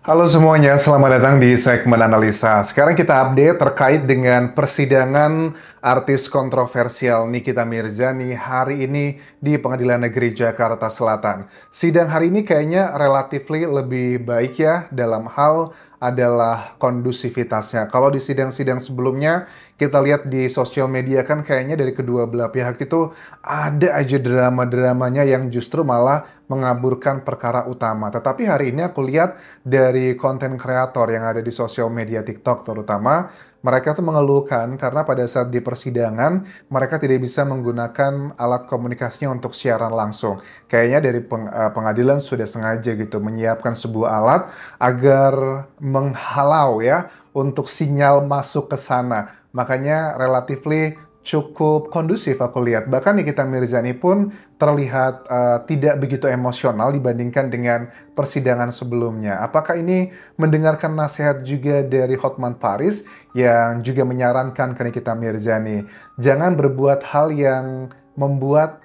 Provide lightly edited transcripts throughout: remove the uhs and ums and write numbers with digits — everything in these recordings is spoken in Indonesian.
Halo semuanya, selamat datang di segmen analisa. Sekarang kita update terkait dengan persidangan artis kontroversial Nikita Mirzani hari ini di Pengadilan Negeri Jakarta Selatan. Sidang hari ini kayaknya relatifly lebih baik ya dalam hal adalah kondusivitasnya. Kalau di sidang-sidang sebelumnya kita lihat di sosial media kan kayaknya dari kedua belah pihak itu ada aja drama-dramanya yang justru malah mengaburkan perkara utama. Tetapi hari ini aku lihat dari konten kreator yang ada di sosial media TikTok terutama, mereka tuh mengeluhkan karena pada saat di persidangan mereka tidak bisa menggunakan alat komunikasinya untuk siaran langsung. Kayaknya dari pengadilan sudah sengaja gitu menyiapkan sebuah alat agar menghalau ya untuk sinyal masuk ke sana. Makanya relatifly cukup kondusif aku lihat. Bahkan Nikita Mirzani pun terlihat tidak begitu emosional dibandingkan dengan persidangan sebelumnya. Apakah ini mendengarkan nasihat juga dari Hotman Paris yang juga menyarankan ke Nikita Mirzani, jangan berbuat hal yang membuat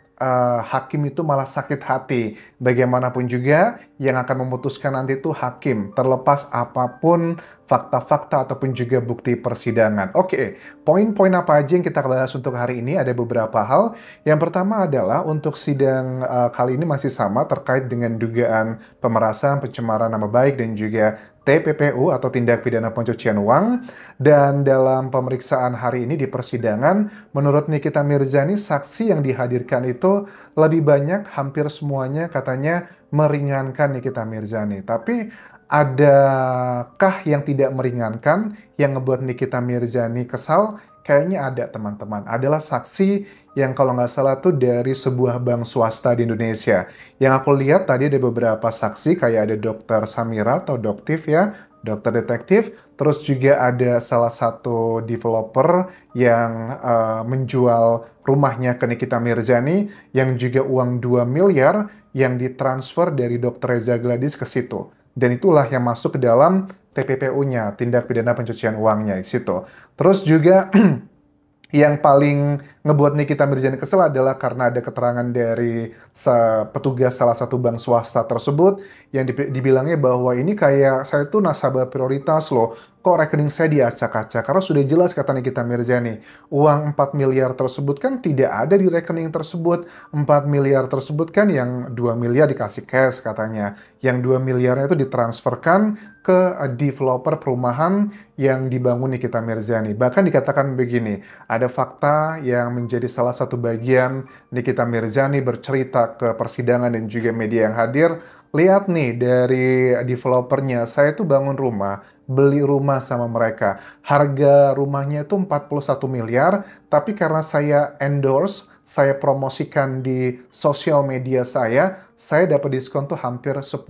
hakim itu malah sakit hati. Bagaimanapun juga yang akan memutuskan nanti itu hakim, terlepas apapun fakta-fakta ataupun juga bukti persidangan. Oke, poin-poin apa aja yang kita bahas untuk hari ini? Ada beberapa hal. Yang pertama adalah untuk sidang kali ini masih sama terkait dengan dugaan pemerasan, pencemaran nama baik, dan juga TPPU atau tindak pidana pencucian uang. Dan dalam pemeriksaan hari ini di persidangan, menurut Nikita Mirzani, saksi yang dihadirkan itu lebih banyak, hampir semuanya katanya meringankan Nikita Mirzani. Tapi adakah yang tidak meringankan yang ngebuat Nikita Mirzani kesal? Kayaknya ada teman-teman. Adalah saksi yang kalau nggak salah tuh dari sebuah bank swasta di Indonesia. Yang aku lihat tadi ada beberapa saksi kayak ada dokter Samira atau Doktif ya, dokter detektif. Terus juga ada salah satu developer yang menjual rumahnya ke Nikita Mirzani yang juga uang 2 miliar yang ditransfer dari Dr. Reza Gladys ke situ. Dan itulah yang masuk ke dalam TPPU-nya, tindak pidana pencucian uangnya di situ. Terus juga yang paling ngebuat Nikita Mirzani kesel adalah karena ada keterangan dari petugas salah satu bank swasta tersebut yang dibilangnya bahwa ini kayak saya tuh nasabah prioritas loh. Kok rekening saya diacak-acak? Karena sudah jelas kata Nikita Mirzani, uang 4 miliar tersebut kan tidak ada di rekening tersebut. 4 miliar tersebut kan yang 2 miliar dikasih cash katanya. Yang 2 miliarnya itu ditransferkan ke developer perumahan yang dibangun Nikita Mirzani. Bahkan dikatakan begini, ada fakta yang menjadi salah satu bagian Nikita Mirzani bercerita ke persidangan dan juga media yang hadir. Lihat nih dari developernya, saya tuh bangun rumah, beli rumah sama mereka. Harga rumahnya itu 41 miliar, tapi karena saya endorse, saya promosikan di sosial media saya dapat diskon tuh hampir 10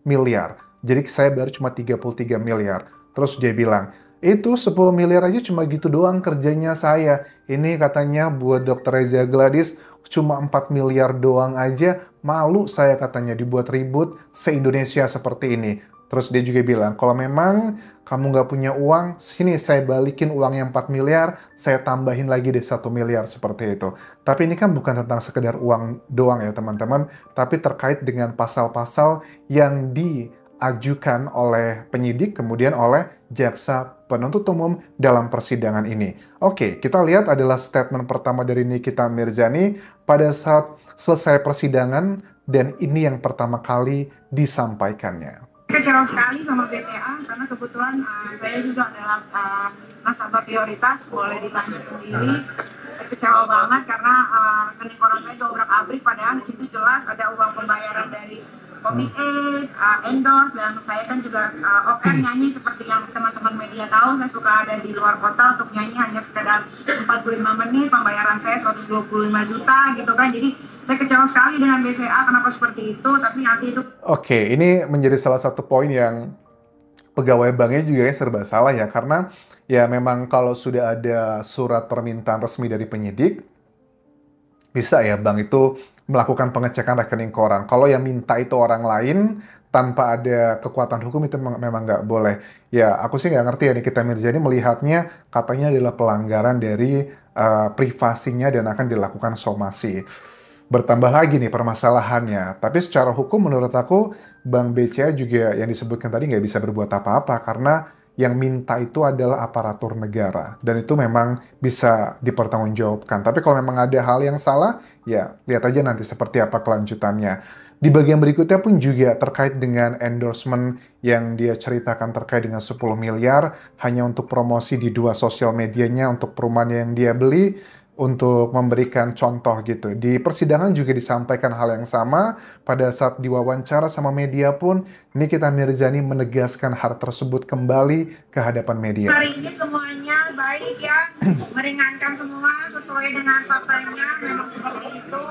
miliar. Jadi saya baru cuma 33 miliar. Terus dia bilang, itu 10 miliar aja cuma gitu doang kerjanya saya. Ini katanya buat Dr. Reza Gladys cuma 4 miliar doang aja. Malu saya katanya dibuat ribut se-Indonesia seperti ini. Terus dia juga bilang, kalau memang kamu nggak punya uang, sini saya balikin uang yang 4 miliar, saya tambahin lagi deh 1 miliar seperti itu. Tapi ini kan bukan tentang sekedar uang doang ya teman-teman, tapi terkait dengan pasal-pasal yang diajukan oleh penyidik, kemudian oleh jaksa penuntut umum dalam persidangan ini. Oke, kita lihat adalah statement pertama dari Nikita Mirzani pada saat selesai persidangan, dan ini yang pertama kali disampaikannya. Kecewa sekali sama BCA karena kebetulan saya juga adalah nasabah prioritas, boleh ditanya sendiri. Saya kecewa banget karena rekening orang saya dobrak-abrik, padahal di situ jelas ada uang pembayaran dari Komite, endorse, dan saya kan juga open nyanyi seperti yang teman-teman media tahu. Saya suka ada di luar kota untuk nyanyi hanya sekedar 45 menit, pembayaran saya 125 juta gitu kan. Jadi saya kecewa sekali dengan BCA kenapa seperti itu, tapi nanti itu. Oke, ini menjadi salah satu poin yang pegawai banknya juga ya serba salah ya, karena ya memang kalau sudah ada surat permintaan resmi dari penyidik, bisa ya bank itu melakukan pengecekan rekening ke orang. Kalau yang minta itu orang lain tanpa ada kekuatan hukum itu memang nggak boleh. Ya aku sih nggak ngerti ya Nikita Mirzani melihatnya katanya adalah pelanggaran dari privasinya dan akan dilakukan somasi. bertambah lagi nih permasalahannya. Tapi secara hukum menurut aku Bank BCA juga yang disebutkan tadi nggak bisa berbuat apa-apa karena yang minta itu adalah aparatur negara. Dan itu memang bisa dipertanggungjawabkan. Tapi kalau memang ada hal yang salah, ya lihat aja nanti seperti apa kelanjutannya. Di bagian berikutnya pun juga terkait dengan endorsement yang dia ceritakan terkait dengan 10 miliar hanya untuk promosi di dua sosial medianya untuk perumahan yang dia beli untuk memberikan contoh gitu. Di persidangan juga disampaikan hal yang sama pada saat diwawancara sama media pun Nikita Mirzani menegaskan hal tersebut kembali ke hadapan media. Hari ini semuanya baik ya, meringankan semua sesuai dengan faktanya, memang seperti itu.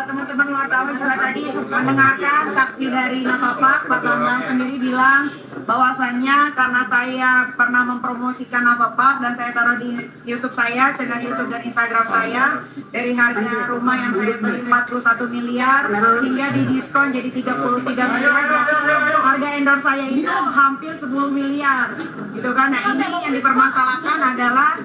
Teman-teman wartawan juga tadi mendengarkan saksi dari Napapak, Pak Bambang sendiri bilang bahwasannya karena saya pernah mempromosikan Napapak dan saya taruh di YouTube saya, channel YouTube dan Instagram saya, dari harga rumah yang saya beli 41 miliar hingga didiskon jadi 33 miliar, harga endorse saya itu hampir 10 miliar gitu kan. Nah ini yang dipermasalahkan adalah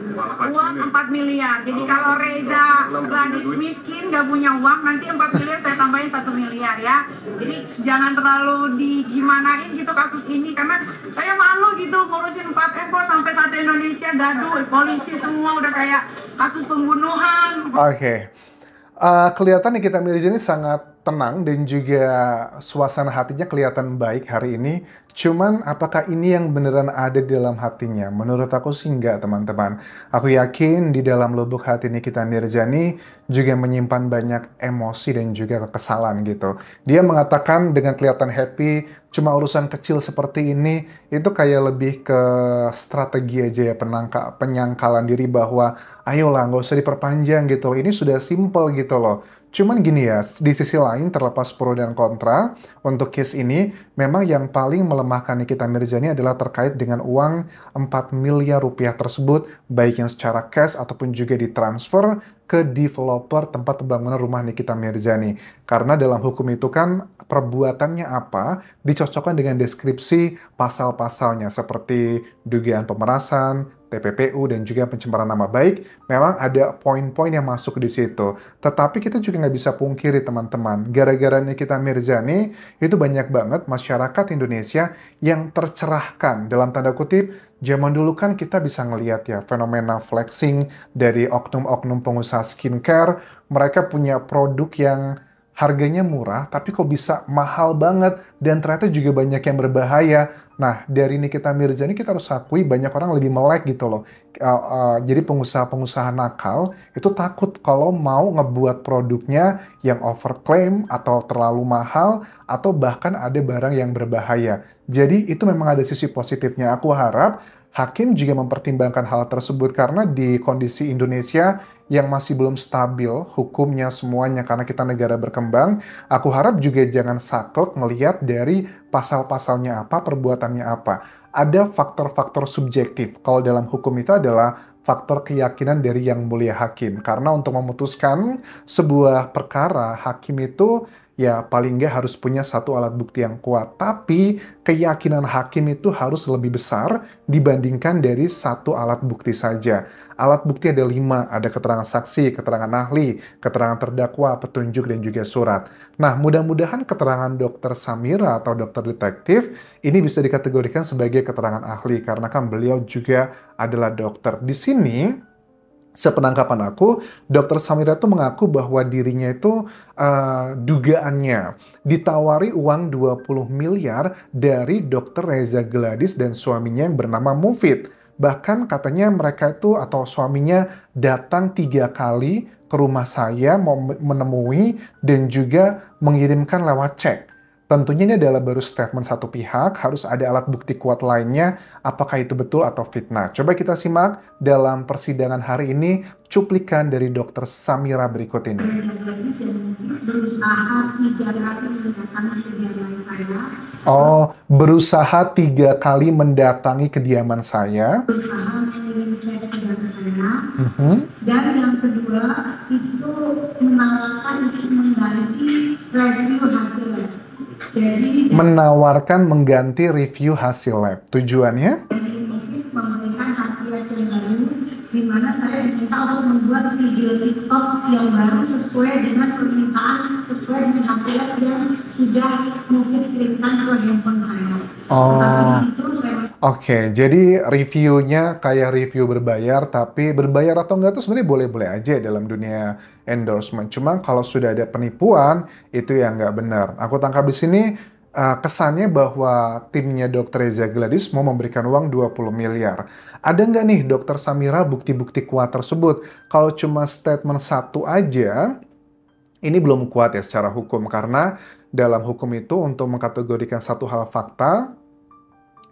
uang 4 miliar. Jadi kalau Reza Gladys miskin gak punya uang, nanti 4 miliar saya tambahin 1 miliar ya. Jadi jangan terlalu digimanain gitu kasus ini, karena saya malu gitu ngurusin 4M kok sampai satu Indonesia gaduh, polisi semua udah kayak kasus pembunuhan. Oke. Kelihatan Nikita Mirzani sangat tenang dan juga suasana hatinya kelihatan baik hari ini. Cuman apakah ini yang beneran ada di dalam hatinya? Menurut aku sih enggak, teman-teman. Aku yakin di dalam lubuk hati Nikita Mirzani juga menyimpan banyak emosi dan juga kekesalan gitu. Dia mengatakan dengan kelihatan happy, cuma urusan kecil seperti ini, itu kayak lebih ke strategi aja ya, penyangkalan diri bahwa ayolah nggak usah diperpanjang gitu loh. Ini sudah simple gitu loh. Cuman gini ya, di sisi lain terlepas pro dan kontra, untuk case ini memang yang paling melemahkan Nikita Mirzani adalah terkait dengan uang 4 miliar rupiah tersebut, baik yang secara cash ataupun juga ditransfer ke developer tempat pembangunan rumah Nikita Mirzani. Karena dalam hukum itu kan perbuatannya apa dicocokkan dengan deskripsi pasal-pasalnya seperti dugaan pemerasan, TPPU, dan juga pencemaran nama baik, memang ada poin-poin yang masuk di situ. Tetapi kita juga nggak bisa pungkiri teman-teman, gara-gara Nikita Mirzani, itu banyak banget masyarakat Indonesia yang tercerahkan, dalam tanda kutip, zaman dulu kan kita bisa ngelihat ya, fenomena flexing dari oknum-oknum pengusaha skincare, mereka punya produk yang harganya murah, tapi kok bisa mahal banget, dan ternyata juga banyak yang berbahaya. Nah, dari Nikita Mirzani kita harus akui banyak orang lebih melek gitu loh. Jadi pengusaha-pengusaha nakal itu takut kalau mau ngebuat produknya yang overclaim atau terlalu mahal, atau bahkan ada barang yang berbahaya. Jadi itu memang ada sisi positifnya. Aku harap hakim juga mempertimbangkan hal tersebut karena di kondisi Indonesia yang masih belum stabil hukumnya semuanya karena kita negara berkembang, aku harap juga jangan saklek ngelihat dari pasal-pasalnya apa, perbuatannya apa. Ada faktor-faktor subjektif. Kalau dalam hukum itu adalah faktor keyakinan dari yang mulia hakim. Karena untuk memutuskan sebuah perkara, hakim itu ya paling nggak harus punya satu alat bukti yang kuat. Tapi keyakinan hakim itu harus lebih besar dibandingkan dari satu alat bukti saja. Alat bukti ada 5, ada keterangan saksi, keterangan ahli, keterangan terdakwa, petunjuk, dan juga surat. Nah, mudah-mudahan keterangan dokter Samira atau dokter detektif ini bisa dikategorikan sebagai keterangan ahli, karena kan beliau juga adalah dokter. Di sini, sepenangkapan aku, Dr. Samira itu mengaku bahwa dirinya itu dugaannya ditawari uang 20 miliar dari Dr. Reza Gladys dan suaminya yang bernama Mufid. Bahkan katanya mereka itu atau suaminya datang 3 kali ke rumah saya mau menemui dan juga mengirimkan lewat cek. Tentunya ini adalah baru statement satu pihak, harus ada alat bukti kuat lainnya, apakah itu betul atau fitnah. Coba kita simak dalam persidangan hari ini, cuplikan dari Dr. Samira berikut ini. Oh, berusaha 3 kali mendatangi kediaman saya. Dan yang kedua, itu menawarkan untuk mengganti review hasilnya. Jadi Menawarkan mengganti review hasil lab. Tujuannya? memberikan hasil yang baru, di mana saya diminta untuk membuat video video TikTok yang baru sesuai dengan permintaan, sesuai dengan hasil yang sudah Mufid kirimkan ke handphone saya. Tapi di situ saya Oke, jadi reviewnya kayak review berbayar, tapi berbayar atau enggak itu sebenarnya boleh-boleh aja dalam dunia endorsement. Cuma kalau sudah ada penipuan, itu yang nggak benar. Aku tangkap di sini kesannya bahwa timnya Dr. Reza Gladys mau memberikan uang 20 miliar. Ada nggak nih Dr. Samira bukti-bukti kuat tersebut? Kalau cuma statement satu aja, ini belum kuat ya secara hukum, karena dalam hukum itu untuk mengkategorikan satu hal fakta,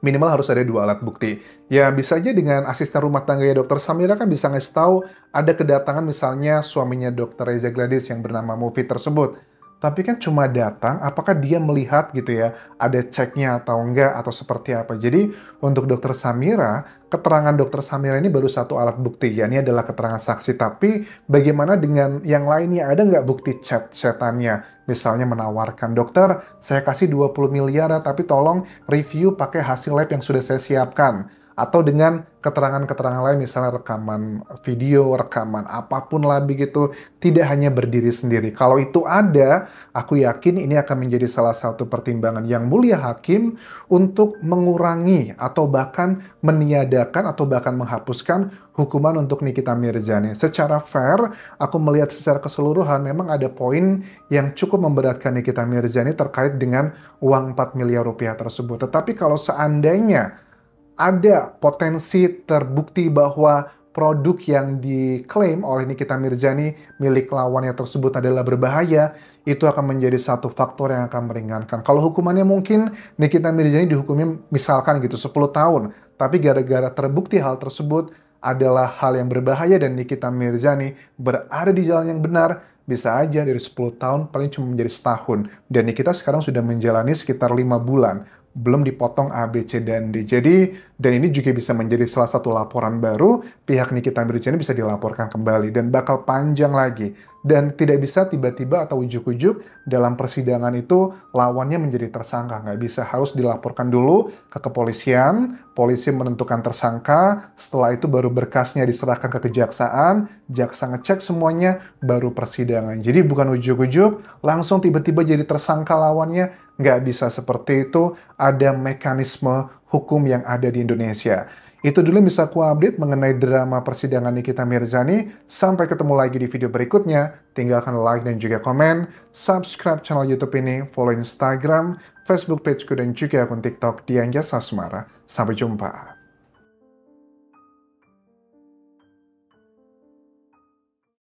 minimal harus ada 2 alat bukti. Ya bisa aja dengan asisten rumah tangga ya Dr. Samira kan bisa ngasih tahu ada kedatangan misalnya suaminya Dr. Reza Gladys yang bernama Mufid tersebut. Tapi kan cuma datang, apakah dia melihat gitu ya, ada ceknya atau enggak, atau seperti apa. Jadi untuk Dr. Samira, keterangan Dr. Samira ini baru satu alat bukti, ya ini adalah keterangan saksi. Tapi bagaimana dengan yang lainnya, ada nggak bukti chat-chatannya? Misalnya menawarkan, dokter, saya kasih 20 miliar ya, tapi tolong review pakai hasil lab yang sudah saya siapkan. Atau dengan keterangan-keterangan lain, misalnya rekaman video, rekaman apapun lah begitu, tidak hanya berdiri sendiri. Kalau itu ada, aku yakin ini akan menjadi salah satu pertimbangan yang mulia hakim untuk mengurangi atau bahkan meniadakan atau bahkan menghapuskan hukuman untuk Nikita Mirzani. Secara fair, aku melihat secara keseluruhan memang ada poin yang cukup memberatkan Nikita Mirzani terkait dengan uang 4 miliar rupiah tersebut. Tetapi kalau seandainya ada potensi terbukti bahwa produk yang diklaim oleh Nikita Mirzani milik lawannya tersebut adalah berbahaya, itu akan menjadi satu faktor yang akan meringankan. Kalau hukumannya mungkin Nikita Mirzani dihukumnya misalkan gitu 10 tahun, tapi gara-gara terbukti hal tersebut adalah hal yang berbahaya dan Nikita Mirzani berada di jalan yang benar, bisa aja dari 10 tahun paling cuma menjadi setahun. Dan Nikita sekarang sudah menjalani sekitar 5 bulan. Belum dipotong A, B, C, dan D. Jadi, dan ini juga bisa menjadi salah satu laporan baru, pihak Nikita Mirzani bisa dilaporkan kembali, dan bakal panjang lagi. Dan tidak bisa tiba-tiba atau ujuk-ujuk dalam persidangan itu lawannya menjadi tersangka. Nggak bisa, harus dilaporkan dulu ke kepolisian, polisi menentukan tersangka, setelah itu baru berkasnya diserahkan ke kejaksaan, jaksa ngecek semuanya, baru persidangan. Jadi bukan ujuk-ujuk, langsung tiba-tiba jadi tersangka lawannya, nggak bisa seperti itu, ada mekanisme hukum yang ada di Indonesia. Itu dulu yang bisa aku update mengenai drama persidangan Nikita Mirzani. Sampai ketemu lagi di video berikutnya. Tinggalkan like dan juga komen. Subscribe channel YouTube ini, follow Instagram, Facebook pageku, dan juga akun TikTok Dian Jasa Asmara. Sampai jumpa.